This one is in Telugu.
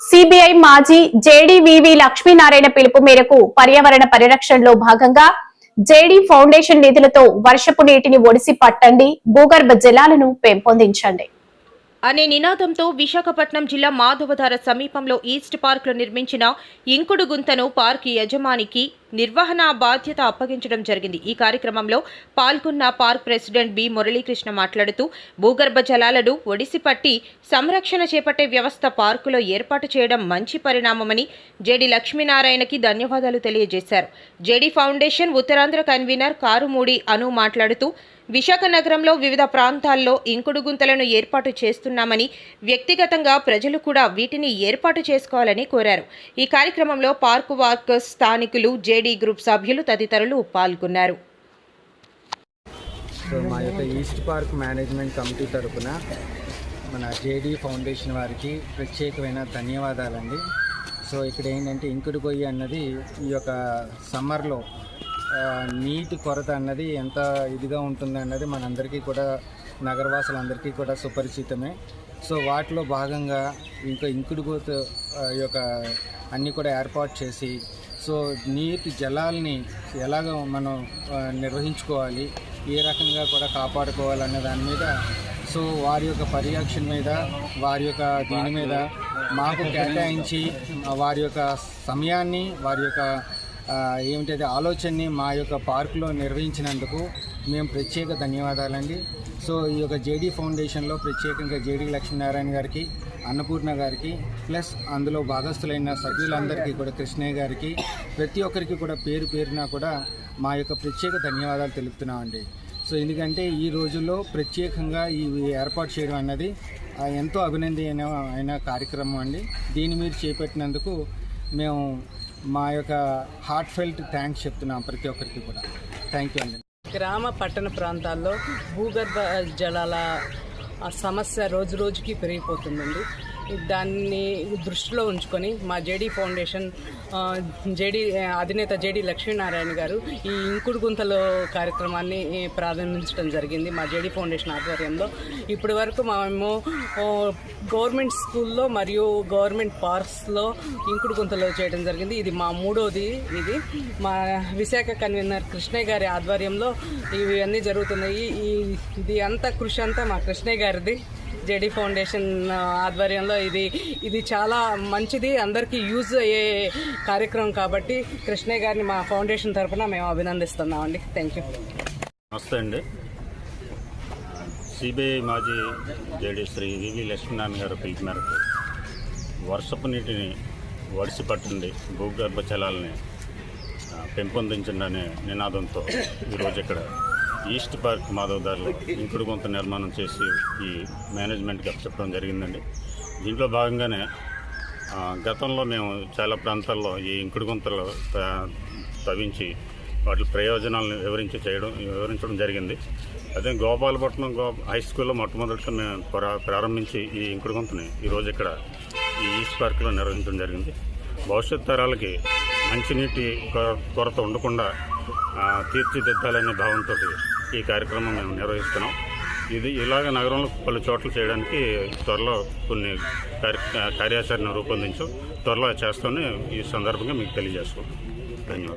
సిబిఐ మాజీ జేడీవీవీ లక్ష్మీనారాయణ పిలుపు మేరకు పర్యావరణ పరిరక్షణలో భాగంగా జేడీ ఫౌండేషన్ నిధులతో వర్షపు నీటిని ఒడిసి పట్టండి, భూగర్భ జలాలను పెంపొందించండి అనే నినాదంతో విశాఖపట్నం జిల్లా మాధవధార సమీపంలో ఈస్ట్ పార్క్ లో నిర్మించిన ఇంకుడు గుంతను పార్క్ యజమానికి నిర్వహణ బాధ్యత అప్పగించడం జరిగింది. ఈ కార్యక్రమంలో పాల్గొన్న పార్క్ ప్రెసిడెంట్ బి మురళీకృష్ణ మాట్లాడుతూ భూగర్భ జలాలను ఒడిసిపట్టి సంరక్షణ చేపట్టే వ్యవస్థ పార్కులో ఏర్పాటు చేయడం మంచి పరిణామమని జేడీ లక్ష్మీనారాయణకి ధన్యవాదాలు తెలియజేశారు. JD foundation Uttarandhra convener Karumudi అను మాట్లాడుతూ విశాఖ నగరంలో వివిధ ప్రాంతాల్లో ఇంకుడు గుంతలను ఏర్పాటు చేస్తున్నామని, వ్యక్తిగతంగా ప్రజలు కూడా వీటిని ఏర్పాటు చేసుకోవాలని కోరారు. ఈ కార్యక్రమంలో పార్కు వర్కర్స్, స్థానికులు, జేడీ గ్రూప్ సభ్యులు తదితరులు పాల్గొన్నారు. మా యొక్క ఈస్ట్ పార్క్ మేనేజ్మెంట్ కమిటీ తరఫున మన జేడీ ఫౌండేషన్ వారికి ప్రత్యేకమైన ధన్యవాదాలండి. సో ఇక్కడ ఏంటంటే ఇంకుడు గొయ్యి అన్నది ఈ యొక్క సమ్మర్లో నీటి కొరత అన్నది ఎంత ఇదిగా ఉంటుంది అన్నది మనందరికీ కూడా, నగరవాసులందరికీ కూడా సుపరిచితమే. సో వాటిలో భాగంగా ఇంకా ఇంకుడు గోత యొక్క అన్నీ కూడా ఏర్పాటు చేసి, సో నీటి జలాల్ని ఎలాగ మనం నిర్వహించుకోవాలి, ఏ రకంగా కూడా కాపాడుకోవాలనే దాని మీద, సో వారి యొక్క పర్యవేక్షణ మీద, వారి యొక్క దీని మీద మాకు కేటాయించి వారి యొక్క సమయాన్ని, వారి యొక్క ఏమిటది ఆలోచనని మా యొక్క పార్కులో నిర్వహించినందుకు మేము ప్రత్యేక ధన్యవాదాలండి. సో ఈ యొక్క జేడీ ఫౌండేషన్లో ప్రత్యేకంగా జేడీ లక్ష్మీనారాయణ గారికి, అన్నపూర్ణ గారికి, ప్లస్ అందులో భాగస్థులైన సభ్యులందరికీ కూడా, కృష్ణయ్య గారికి, ప్రతి ఒక్కరికి కూడా పేరు పేరున కూడా మా యొక్క ప్రత్యేక ధన్యవాదాలు తెలుపుతున్నామండి. సో ఎందుకంటే ఈ రోజుల్లో ప్రత్యేకంగా ఇవి ఏర్పాటు చేయడం అన్నది ఎంతో అభినందనీయమైన కార్యక్రమం అండి. దీన్ని మీరు చేపట్టినందుకు మేము మా యొక్క హార్ట్ ఫెల్ట్ థ్యాంక్స్ చెప్తున్నాం ప్రతి ఒక్కరికి కూడా. థ్యాంక్ యూ అండి. గ్రామ పట్టణ ప్రాంతాల్లో భూగర్భ జలాల సమస్య రోజు రోజుకి పెరిగిపోతుందండి. దాన్ని దృష్టిలో ఉంచుకొని మా జేడీ ఫౌండేషన్ అధినేత జేడీ లక్ష్మీనారాయణ గారు ఈ ఇంకుడు గుంతలో కార్యక్రమాన్ని ప్రారంభించడం జరిగింది మా జేడీ ఫౌండేషన్ ఆధ్వర్యంలో. ఇప్పటి వరకు మేము గవర్నమెంట్ స్కూల్లో మరియు గవర్నమెంట్ పార్క్స్లో ఇంకుడు గుంతలో చేయడం జరిగింది. ఇది మా మూడోది. ఇది మా విశాఖ కన్వీనర్ కృష్ణయ్య గారి ఆధ్వర్యంలో ఇవన్నీ జరుగుతున్నాయి. ఇది అంతా కృషి అంతా మా కృష్ణయ్య గారిది. జేడీ ఫౌండేషన్ ఆధ్వర్యంలో ఇది చాలా మంచిది, అందరికీ యూజ్ అయ్యే కార్యక్రమం కాబట్టి కృష్ణయ్య గారిని మా ఫౌండేషన్ తరఫున మేము అభినందిస్తున్నామండి. Thank you. నమస్తే అండి. సిబిఐ మాజీ జేడీ శ్రీ వివి లక్ష్మీనారాయణ గారు పిలుపు మేరకు వర్షపు నీటిని ఒడిసి పట్టండి, భూగర్భ జలాలని పెంపొందించండి అనే నినాదంతో ఈరోజు ఇక్కడ ఈస్ట్ పార్క్ మాధవదారిలో ఇంకుడు గుంత నిర్మాణం చేసి ఈ మేనేజ్మెంట్కి చెప్పడం జరిగిందండి. దీంట్లో భాగంగానే గతంలో మేము చాలా ప్రాంతాల్లో ఈ ఇంకుడు గుంతలు తవ్వించి వాటి ప్రయోజనాలను వివరించడం జరిగింది. అదే గోపాలపట్నం హై స్కూల్లో మొట్టమొదటిగా మేము ప్రారంభించి ఈ ఇంకుడు గుంతని ఈరోజు ఇక్కడ ఈ ఈస్ట్ పార్క్లో నిర్వహించడం జరిగింది. భవిష్యత్ తరాలకి మంచినీటి కొరత ఉండకుండా తీర్చిదిద్దాలనే భావంతో ఈ కార్యక్రమం మేము నిర్వహిస్తున్నాం. ఇది ఇలాగ నగరంలో పలు చోట్ల చేయడానికి త్వరలో కొన్ని కార్యాచరణ రూపొందించాం. త్వరలో చేస్తామని ఈ సందర్భంగా మీకు తెలియజేస్తాం. ధన్యవాదాలు.